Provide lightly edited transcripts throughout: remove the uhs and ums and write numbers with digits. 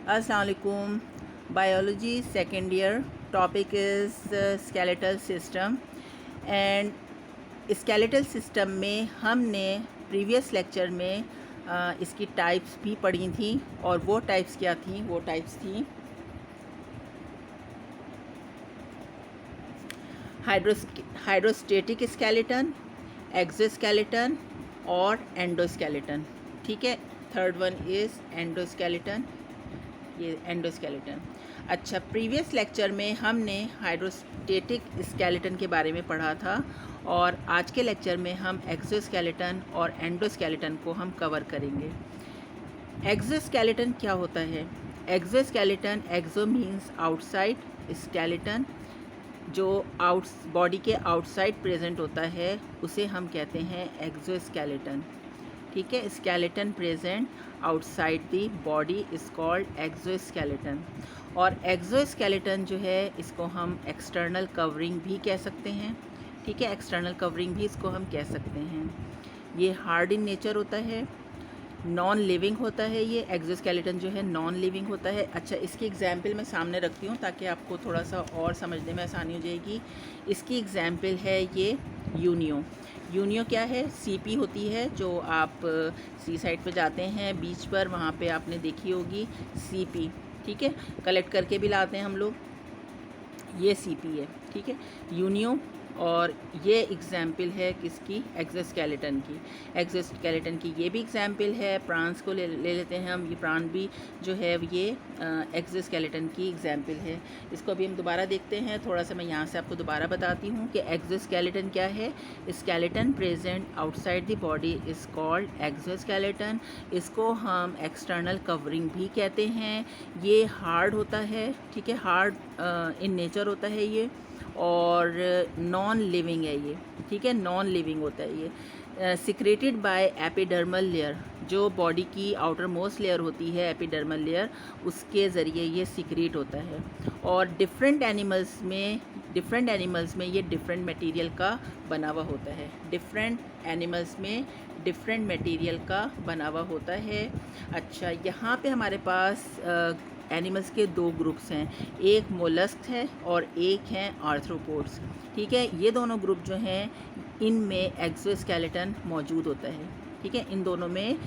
अस्सलाम वालेकुम। Biology second year, topic is skeletal system. And skeletal system में हमने प्रीवियस लेक्चर में इसकी टाइप्स भी पढ़ी थी, और वो टाइप्स क्या थी? वो टाइप्स थी हाइड्रोस्टेटिक स्केलेटन, एक्सोस्केलेटन और एंडोस्केलेटन। ठीक है, थर्ड वन इज़ एंडोस्केलेटन, ये एंडोस्केलेटन। अच्छा, प्रीवियस लेक्चर में हमने हाइड्रोस्टेटिक स्केलेटन के बारे में पढ़ा था, और आज के लेक्चर में हम एक्सोस्केलेटन और एंडोस्केलेटन को हम कवर करेंगे। एक्सोस्केलेटन क्या होता है? एक्सोस्केलेटन, एक्सो मीन्स आउटसाइड, स्केलेटन जो बॉडी के आउटसाइड प्रेजेंट होता है उसे हम कहते हैं एक्सोस्केलेटन। ठीक है, skeleton present outside the body is called exoskeleton. और एक्सोस्केलेटन जो है इसको हम एक्सटर्नल कवरिंग भी कह सकते हैं। ठीक है, एक्सटर्नल कवरिंग भी इसको हम कह सकते हैं। ये हार्ड इन नेचर होता है, नॉन लिविंग होता है। ये एक्सोस्केलेटन जो है नॉन लिविंग होता है। अच्छा, इसकी एग्जाम्पल मैं सामने रखती हूँ ताकि आपको थोड़ा सा और समझने में आसानी हो जाएगी। इसकी एग्जाम्पल है ये यूनियो। यूनियो क्या है? सीपी होती है, जो आप सी साइड पे जाते हैं बीच पर, वहाँ पे आपने देखी होगी सीपी। ठीक है, कलेक्ट करके भी लाते हैं हम लोग, ये सीपी है। ठीक है, यूनियो। और ये एग्जाम्पल है किसकी? एक्सोस्केलेटन की। एक्सोस्केलेटन की ये भी एग्जाम्पल है। प्रांस को ले लेते हैं हम। ये प्राण भी जो है ये एक्सोस्केलेटन की एग्जाम्पल है। इसको अभी हम दोबारा देखते हैं। थोड़ा सा मैं यहाँ से आपको दोबारा बताती हूँ कि एक्सोस्केलेटन क्या है। Skeleton present outside the body is called exoskeleton. इसको हम एक्सटर्नल कवरिंग भी कहते हैं। ये हार्ड होता है। ठीक है, हार्ड इन नेचर होता है ये, और नॉन लिविंग है ये। ठीक है, नॉन लिविंग होता है ये। सिक्रेटेड बाय एपिडर्मल लेयर, जो बॉडी की आउटर मोस्ट लेयर होती है एपिडर्मल लेयर, उसके ज़रिए ये सिक्रेट होता है। और डिफरेंट एनिमल्स में ये डिफरेंट मटेरियल का बना हुआ होता है। डिफरेंट एनिमल्स में डिफरेंट मटेरियल का बना हुआ होता है। अच्छा, यहाँ पे हमारे पास एनिमल्स के दो ग्रुप्स हैं, एक मोलस्क है और एक हैं आर्थ्रोपोड्स। ठीक है, ये दोनों ग्रुप जो हैं इनमें एक्सोस्केलेटन मौजूद होता है। ठीक है, इन दोनों में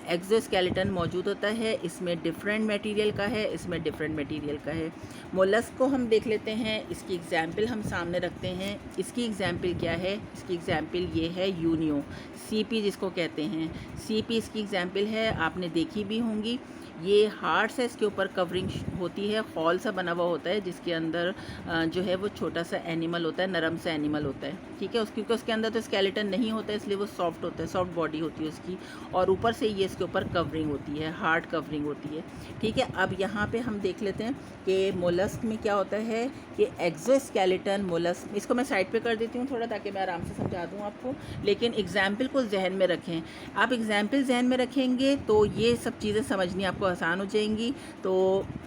एक्सोस्केलेटन मौजूद होता है। इसमें डिफरेंट मटेरियल का है, इसमें डिफरेंट मटेरियल का है। मोलस्क को हम देख लेते हैं, इसकी एग्जाम्पल हम सामने रखते हैं। इसकी एग्जाम्पल क्या है? इसकी एग्जाम्पल ये है यूनियो, सीपी जिसको कहते हैं। सीपी इसकी एग्जाम्पल है, आपने देखी भी होंगी। ये हार्ड से इसके ऊपर कवरिंग होती है, हॉल सा बना हुआ होता है, जिसके अंदर जो है वो छोटा सा एनिमल होता है, नरम सा एनिमल होता है। ठीक है, क्योंकि उसके अंदर तो स्केलेटन नहीं होता है, इसलिए वो सॉफ्ट होता है, सॉफ्ट बॉडी होती है उसकी, और ऊपर से ये इसके ऊपर कवरिंग होती है, हार्ड कवरिंग होती है। ठीक है, अब यहाँ पे हम देख लेते हैं कि मोलस्क में क्या होता है कि एक्सोस्केलेटन मोलस्क, इसको मैं साइड पे कर देती हूँ थोड़ा, ताकि मैं आराम से समझा दूँ आपको, लेकिन एग्जाम्पल को जहन में रखें। आप एग्जाम्पल जहन में रखेंगे तो ये सब चीज़ें समझनी आपको आसान हो जाएंगी। तो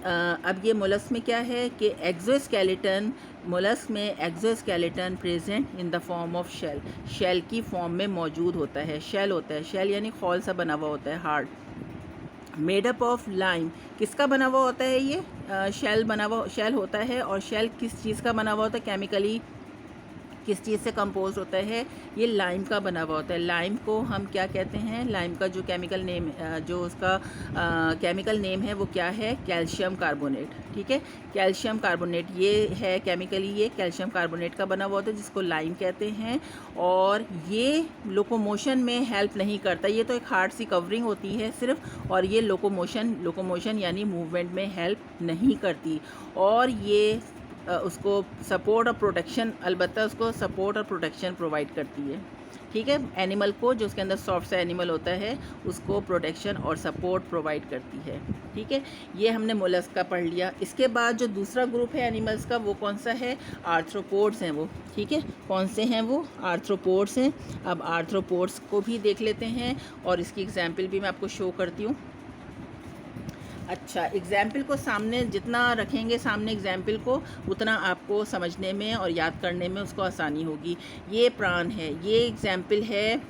अब ये मोलस्क में क्या है कि एक्सोस्केलेटन, मोलस्क में exoskeleton present in the form of shell, shell की फॉर्म में मौजूद होता है। शेल होता है, शेल यानी खौल सा बना हुआ होता है, हार्ड, मेडअप ऑफ लाइम। किसका बना हुआ होता है ये? शेल बना हुआ शेल होता है। और शेल किस चीज़ का बना हुआ होता है? केमिकली किस चीज़ से कंपोज होता है? ये लाइम का बना हुआ होता है। लाइम को हम क्या कहते हैं? लाइम का जो केमिकल नेम, जो उसका केमिकल नेम है वो क्या है? Calcium carbonate. ठीक है, कैल्शियम कार्बोनेट ये है केमिकली, ये कैल्शियम कार्बोनेट का बना हुआ होता है, जिसको लाइम कहते हैं। और ये लोकोमोशन में हेल्प नहीं करता, ये तो एक हार्ड सी कवरिंग होती है सिर्फ, और ये लोकोमोशन यानी मूवमेंट में हेल्प नहीं करती। और ये उसको सपोर्ट और प्रोटेक्शन, अलबत्ता उसको सपोर्ट और प्रोटेक्शन प्रोवाइड करती है। ठीक है, एनिमल को, जो उसके अंदर सॉफ्ट सा एनिमल होता है, उसको प्रोटेक्शन और सपोर्ट प्रोवाइड करती है। ठीक है, ये हमने मोलस्क का पढ़ लिया। इसके बाद जो दूसरा ग्रुप है एनिमल्स का, वो कौन सा है? आर्थ्रोपोड्स हैं वो। ठीक है, कौन से हैं वो? आर्थ्रोपोड्स हैं। अब आर्थ्रोपोड्स को भी देख लेते हैं, और इसकी एग्जाम्पल भी मैं आपको शो करती हूँ। अच्छा, एग्ज़ाम्पल को सामने जितना रखेंगे सामने एग्ज़ाम्पल को, उतना आपको समझने में और याद करने में उसको आसानी होगी। ये प्राण है, ये एग्ज़ाम्पल है,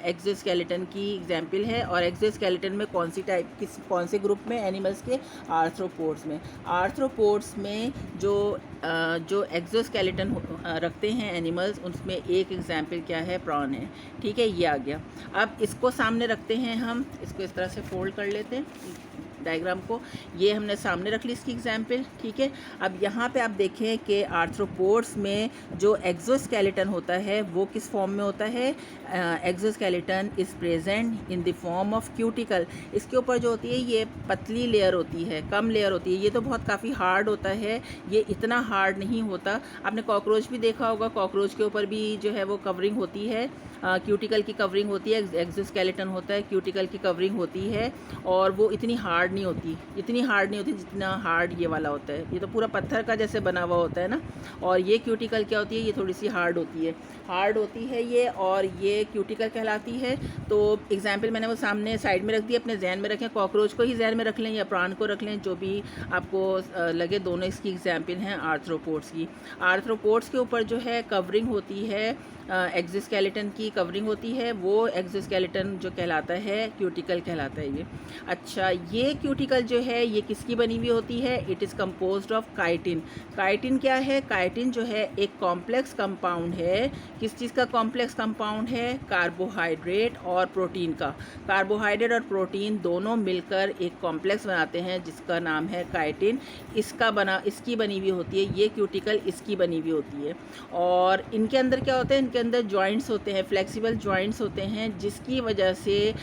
एक्सोस्केलेटन की एग्ज़ाम्पल है। और एक्सोस्केलेटन में कौन से ग्रुप में? एनिमल्स के आर्थ्रोपोड्स में। आर्थ्रोपोड्स में जो एक्सोस्केलेटन रखते हैं एनिमल्स, उसमें एक एग्ज़ाम्पल क्या है? प्रॉन है। ठीक है, ये आ गया। अब इसको सामने रखते हैं हम, इसको इस तरह से फोल्ड कर लेते हैं डायग्राम को। ये हमने सामने रख ली इसकी एग्जाम्पल। ठीक है, अब यहाँ पे आप देखें कि आर्थ्रोपोड्स में जो एक्सोस्केलेटन होता है वो किस फॉर्म में होता है? Exoskeleton is present in the form of cuticle. इसके ऊपर जो होती है ये पतली लेयर होती है, कम लेयर होती है। ये तो बहुत काफ़ी हार्ड होता है, ये इतना हार्ड नहीं होता। आपने कॉकरोच भी देखा होगा, कॉकरोच के ऊपर भी जो है वो कवरिंग होती है, क्यूटिकल की कवरिंग होती है। एक्सोस्केलेटन होता है, क्यूटिकल की कवरिंग होती है, और वो इतनी हार्ड नहीं होती जितना हार्ड ये वाला होता है। ये तो पूरा पत्थर का जैसे बना हुआ होता है ना। और ये क्यूटिकल क्या होती है? ये थोड़ी सी हार्ड होती है ये, और ये क्यूटिकल कहलाती है। तो एग्जाम्पल मैंने वो सामने साइड में रख दिया, अपने जहन में रखें। कॉकरोच को ही जहन में रख लें या प्राण को रख लें, जो भी आपको लगे। दोनों इसकी एग्जाम्पल हैं आर्थ्रोपोड्स की। आर्थ्रोपोड्स के ऊपर जो है कवरिंग होती है, एक्सोस्केलेटन की कवरिंग होती है, वो एक्सोस्केलेटन जो कहलाता है क्यूटिकल कहलाता है ये। अच्छा, ये क्यूटिकल जो है ये किसकी बनी हुई होती है? It is composed of chitin. Chitin क्या है? काइटिन जो है एक कॉम्प्लेक्स कंपाउंड है। किस चीज़ का कॉम्प्लेक्स कंपाउंड है? कार्बोहाइड्रेट और प्रोटीन का। कार्बोहाइड्रेट और प्रोटीन दोनों मिलकर एक कॉम्प्लेक्स बनाते हैं जिसका नाम है काइटिन। इसकी बनी हुई होती है ये क्यूटिकल, इसकी बनी हुई होती है। और इनके अंदर क्या होता है? इनके अंदर जॉइंट्स होते हैं, फ्लेक्सिबल जॉइंट्स होते हैं, जिसकी वजह से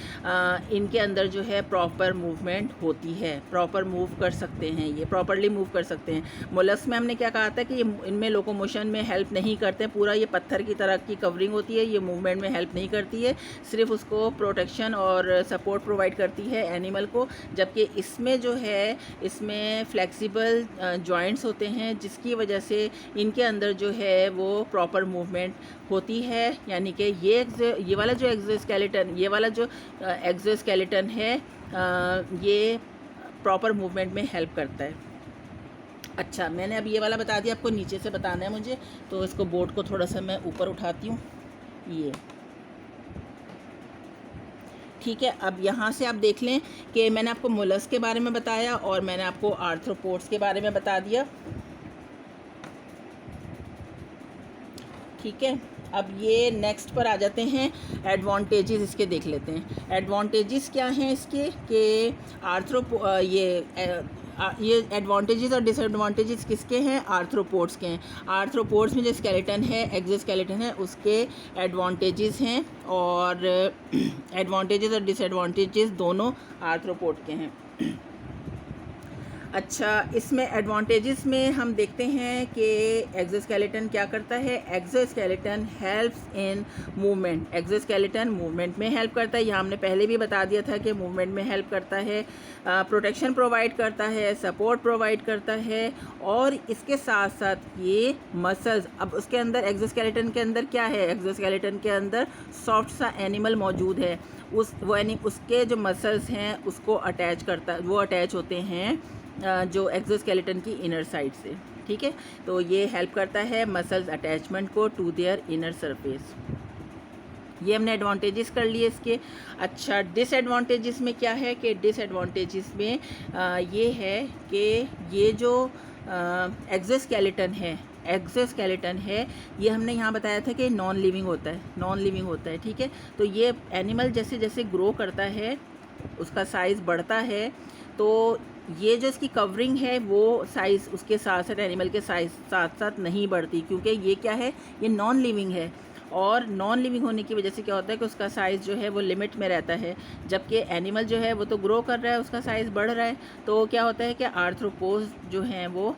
इनके अंदर जो है प्रॉपर मूवमेंट होती है, प्रॉपर मूव कर सकते हैं, ये प्रॉपरली मूव कर सकते हैं। मोलस्क में हमने क्या कहा था कि ये इनमें लोकोमोशन में हेल्प नहीं करते, पूरा ये पत्थर की तरह की कवरिंग होती है, ये मूवमेंट में हेल्प नहीं करती है, सिर्फ उसको प्रोटेक्शन और सपोर्ट प्रोवाइड करती है एनिमल को। जबकि इसमें जो है इसमें फ्लेक्सिबल जॉइंट्स होते हैं, जिसकी वजह से इनके अंदर जो है वो प्रॉपर मूवमेंट होती है। यानी कि ये वाला जो एक्सोस्केलेटन है ये प्रॉपर मूवमेंट में हेल्प करता है। अच्छा, मैंने अब ये वाला बता दिया, आपको नीचे से बताना है मुझे, तो इसको बोर्ड को थोड़ा सा मैं ऊपर उठाती हूँ। ये ठीक है। अब यहाँ से आप देख लें कि मैंने आपको मोलस्क के बारे में बताया और मैंने आपको आर्थ्रोपोड्स के बारे में बता दिया। ठीक है, अब ये नेक्स्ट पर आ जाते हैं, एडवांटेजेस इसके देख लेते हैं। एडवांटेजेस क्या हैं इसके कि ये एडवांटेजेस और डिसएडवांटेजेस किसके हैं? आर्थ्रोपोड्स के हैं। आर्थ्रोपोड्स में जो स्केलेटन है, एक्सोस्केलेटन है, उसके एडवांटेजेस हैं, और एडवांटेजेस और डिसएडवांटेजेस दोनों आर्थ्रोपोड के हैं। अच्छा, इसमें एडवांटेजेस में हम देखते हैं कि एक्सोस्केलेटन क्या करता है? Exoskeleton helps in movement. Exoskeleton movement में हेल्प करता है, यह हमने पहले भी बता दिया था कि मूवमेंट में हेल्प करता है, प्रोटेक्शन प्रोवाइड करता है, सपोर्ट प्रोवाइड करता है, और इसके साथ साथ ये मसल्स। अब उसके अंदर एक्सोस्केलेटन के अंदर क्या है? एक्सोस्केलेटन के अंदर सॉफ्ट सा एनिमल मौजूद है, उसके जो मसल्स हैं उसको अटैच होते हैं जो एक्सोस्केलेटन की इनर साइड से। ठीक है, तो ये हेल्प करता है मसल्स अटैचमेंट को टू देयर इनर सरफेस। ये हमने एडवांटेजेस कर लिए इसके। अच्छा, डिसएडवांटेजेस में क्या है कि डिसएडवांटेजेस में ये है कि ये जो एक्सोस्केलेटन है ये हमने यहाँ बताया था कि नॉन लिविंग होता है। ठीक है, तो ये एनिमल जैसे जैसे ग्रो करता है, उसका साइज़ बढ़ता है, तो ये जो इसकी कवरिंग है वो साइज़ उसके साथ साथ एनिमल के साथ साथ नहीं बढ़ती, क्योंकि ये क्या है? ये नॉन लिविंग है, और नॉन लिविंग होने की वजह से क्या होता है कि उसका साइज़ जो है वो लिमिट में रहता है। जबकि एनिमल जो है वो तो ग्रो कर रहा है, उसका साइज़ बढ़ रहा है, तो क्या होता है कि आर्थ्रोपोड्स जो हैं वो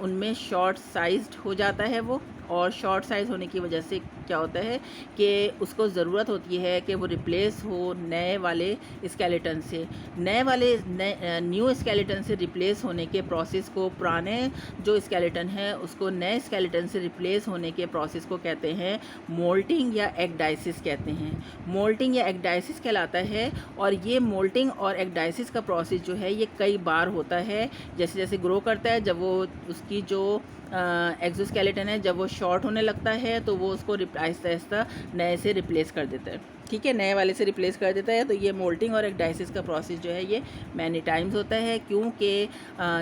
उनमें शॉर्ट साइज्ड हो जाता है वो, और शॉर्ट साइज़ होने की वजह से क्या होता है कि उसको ज़रूरत होती है कि वो रिप्लेस हो नए वाले स्केलेटन से। न्यू स्केलेटन से रिप्लेस होने के प्रोसेस को, पुराने जो स्केलेटन है उसको नए स्केलेटन से रिप्लेस होने के प्रोसेस को कहते हैं मोल्टिंग या एक्डाइसिस कहते हैं। मोल्टिंग या एक्डाइसिस कहलाता है। और ये मोल्टिंग और एक्डाइसिस का प्रोसेस जो है ये कई बार होता है। जैसे जैसे ग्रो करता है, जब वो उसकी जो एक्सोस्केलेटन है जब वो शॉर्ट होने लगता है तो वो उसको आहिस्ता आहिस्ता नए से रिप्लेस कर देता है। ठीक है, नए वाले से रिप्लेस कर देता है। तो ये मोल्टिंग और एक्डाइसिस का प्रोसेस जो है ये मैनी टाइम्स होता है, क्योंकि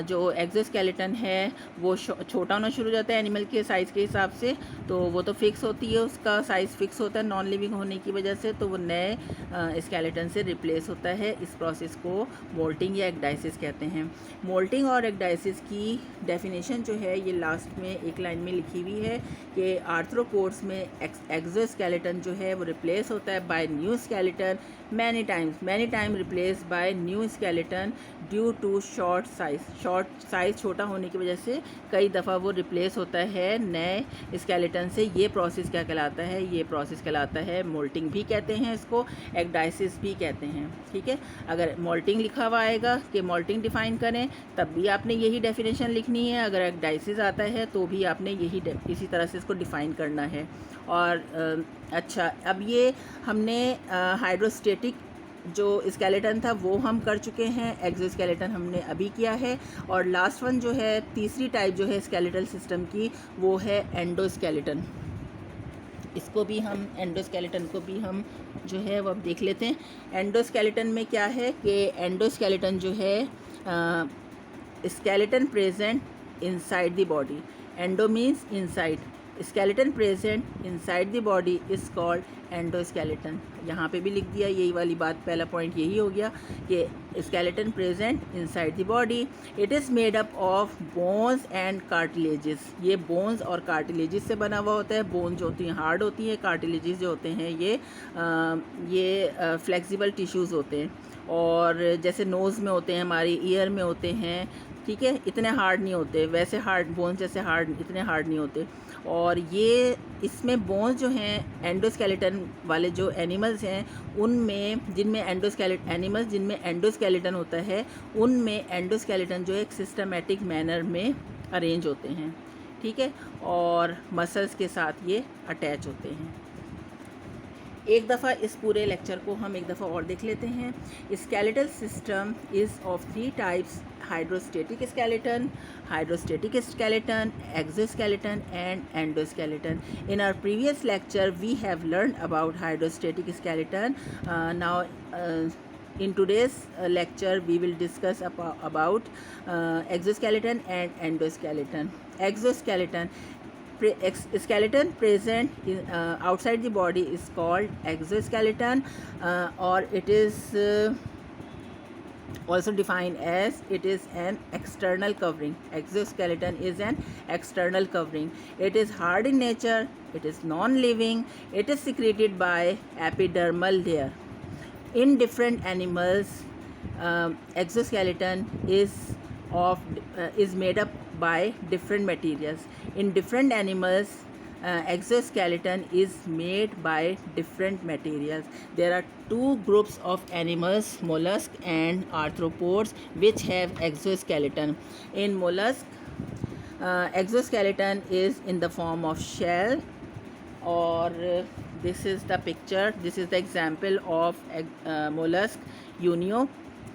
जो एक्सोस्केलेटन है वो छोटा होना शुरू हो जाता है एनिमल के साइज़ के हिसाब से। तो वो तो फिक्स होती है, उसका साइज़ फिक्स होता है नॉन लिविंग होने की वजह से, तो वो नए स्केलेटन से रिप्लेस होता है। इस प्रोसेस को मोल्टिंग या एक्डाइसिस कहते हैं। मोल्टिंग और एक्डाइसिस की डेफिनेशन जो है ये लास्ट में एक लाइन में लिखी हुई है कि आर्थ्रोपोड्स में एक्सोस्केलेटन जो है वो रिप्लेस होता है by new skeleton many time replace by new skeleton due to short size छोटा होने की वजह से कई दफ़ा वो रिप्लेस होता है नए स्केलेटन से। ये प्रोसेस क्या कहलाता है? ये प्रोसेस कहलाता है मोल्टिंग भी कहते हैं इसको, एक्डाइसिस भी कहते हैं। ठीक है, अगर मोल्टिंग लिखा हुआ आएगा कि मोल्टिंग डिफ़ाइन करें तब भी आपने यही डेफिनेशन लिखनी है, अगर एक्डाइसिस आता है तो भी आपने यही इसी तरह से इसको डिफ़ाइन करना है। और अच्छा, अब ये हमने हाइड्रोस्टेटिक जो स्केलेटन था वो हम कर चुके हैं, एक्सोस्केलेटन हमने अभी किया है। और लास्ट वन जो है, तीसरी टाइप जो है स्केलेटल सिस्टम की, वो है एंडोस्केलेटन। इसको भी हम एंडोस्केलेटन को भी हम जो है वो अब देख लेते हैं। एंडोस्केलेटन में क्या है कि एंडोस्केलेटन जो है skeleton present inside the body. Endo means inside, skeleton present inside the body is called endoskeleton. यहाँ पे भी लिख दिया, यही वाली बात, पहला पॉइंट यही हो गया कि skeleton present inside the body. It is made up of bones and cartilages. ये बोन्स और कार्टिलेजेस से बना हुआ होता है। बोन जो होती हैं हार्ड होती हैं, कार्टिलेजेस जो होते हैं ये फ्लेक्सिबल टिश्यूज़ होते हैं। और जैसे नोज़ में होते हैं, हमारी ईयर में होते हैं, ठीक है, इतने हार्ड नहीं होते, वैसे हार्ड बोन्स जैसे इतने हार्ड नहीं होते। और ये इसमें बोन्स जो हैं एंडोस्केलेटन वाले जो एनिमल्स हैं उनमें, जिनमें एंडोस्केलेटन होता है, उनमें एंडोस्केलेटन जो है एक सिस्टमेटिक मैनर में अरेंज होते हैं। ठीक है, और मसल्स के साथ ये अटैच होते हैं। एक दफ़ा इस पूरे लेक्चर को हम एक दफ़ा और देख लेते हैं। Skeletal system is of 3 types: hydrostatic skeleton, exoskeleton and endoskeleton. In our previous lecture we have learned about hydrostatic skeleton. Now in today's lecture we will discuss about exoskeleton and endoskeleton. Exoskeleton, skeleton present outside the body is called exoskeleton, or it is also defined as it is an external covering. Exoskeleton is an external covering. It is hard in nature, it is non-living, it is secreted by epidermal layer. In different animals, exoskeleton is made up by different materials. In different animals, exoskeleton is made by different materials. There are 2 groups of animals, mollusk and arthropods, which have exoskeleton. In mollusk, exoskeleton is in the form of shell, or this is the picture, this is the example of mollusk unio.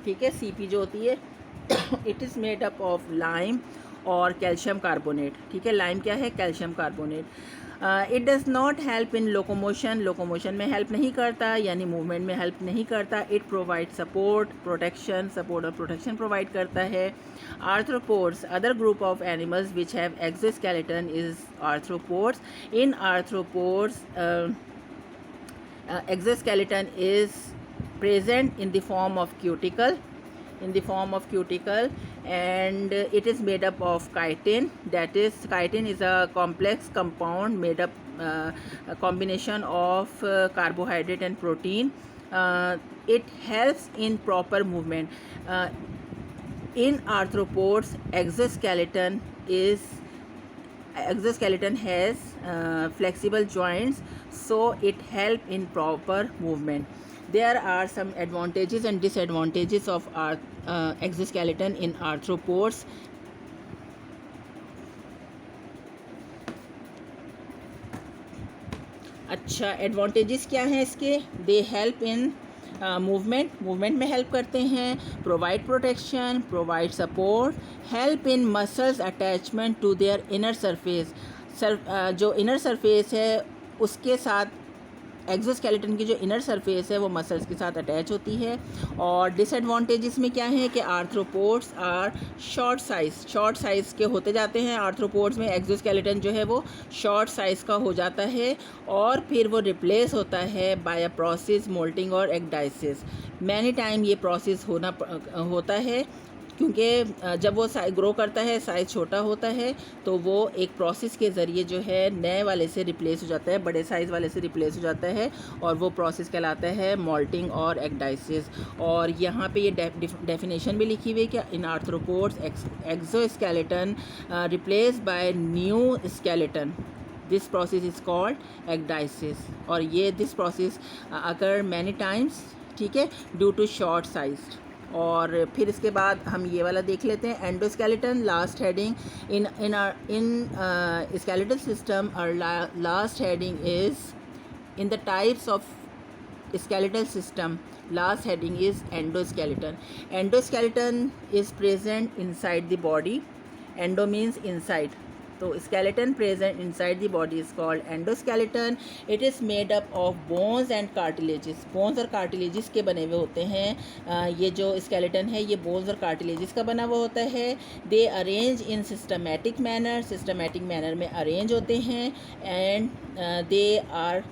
ठीक है, CP जो होती है it is made up of lime और calcium carbonate. ठीक है, lime क्या है? Calcium carbonate. It does not help in locomotion में हेल्प नहीं करता, यानी मूवमेंट में हेल्प नहीं करता. इट प्रोवाइड सपोर्ट और प्रोटेक्शन प्रोवाइड करता है. Arthropods, other group of animals which have exoskeleton is arthropods. In arthropods exoskeleton is present in the form of cuticle, and it is made up of chitin. That is, chitin is a complex compound made up a combination of carbohydrate and protein. It helps in proper movement. In arthropods, exoskeleton is exoskeleton has flexible joints, so it help in proper movement. There are some advantages and disadvantages of exoskeleton in arthropods. अच्छा, advantages क्या हैं इसके? They help in movement में help करते हैं, provide protection, provide support, help in muscles attachment to their inner surface. जो inner surface है उसके साथ एक्सोस्केलेटन की जो इनर सरफेस है वो मसल्स के साथ अटैच होती है। और डिसएडवांटेजेस में क्या है कि आर्थ्रोपोड्स आर शॉर्ट साइज़ के होते जाते हैं। आर्थ्रोपोड्स में एक्सोस्केलेटन जो है वो शॉर्ट साइज़ का हो जाता है और फिर वो रिप्लेस होता है बाय अ प्रोसेस मोल्टिंग और एक्डाइसिस। मैनी टाइम ये प्रोसेस होता है क्योंकि जब वो ग्रो करता है, साइज़ छोटा होता है, तो वो एक प्रोसेस के ज़रिए जो है नए वाले से रिप्लेस हो जाता है, बड़े साइज़ वाले से रिप्लेस हो जाता है और वो प्रोसेस कहलाता है मोल्टिंग और एक्डाइसिस। और यहाँ पे ये डेफिनेशन भी लिखी हुई है कि इन arthropods exoskeleton replace by new skeleton, this process is called ecdysis. और ये this process occur many times, ठीक है, ड्यू टू शॉर्ट साइज। और फिर इसके बाद हम ये वाला देख लेते हैं, endoskeleton last heading in skeletal system. और last heading is in the types of skeletal system. Last heading is endoskeleton. Endoskeleton is present inside the body. Endo means inside, तो skeleton present inside the body is called endoskeleton. It is made up of bones and cartilages. bones और cartilages के बने हुए होते हैं। ये जो skeleton है ये bones और cartilages का बना हुआ होता है। They arrange in systematic manner में arrange होते हैं and they are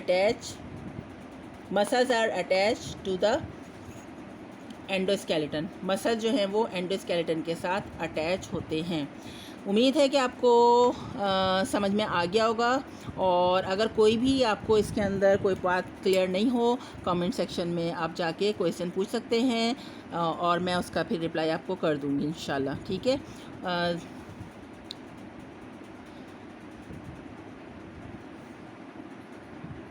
attached, muscles are attached to the endoskeleton. Muscle जो हैं वो एंडोस्केलेटन के साथ अटैच होते हैं। उम्मीद है कि आपको समझ में आ गया होगा। और अगर कोई भी आपको इसके अंदर कोई बात क्लियर नहीं हो, कमेंट सेक्शन में आप जाके क्वेश्चन पूछ सकते हैं और मैं उसका फिर रिप्लाई आपको कर दूँगी इंशाल्लाह, ठीक है।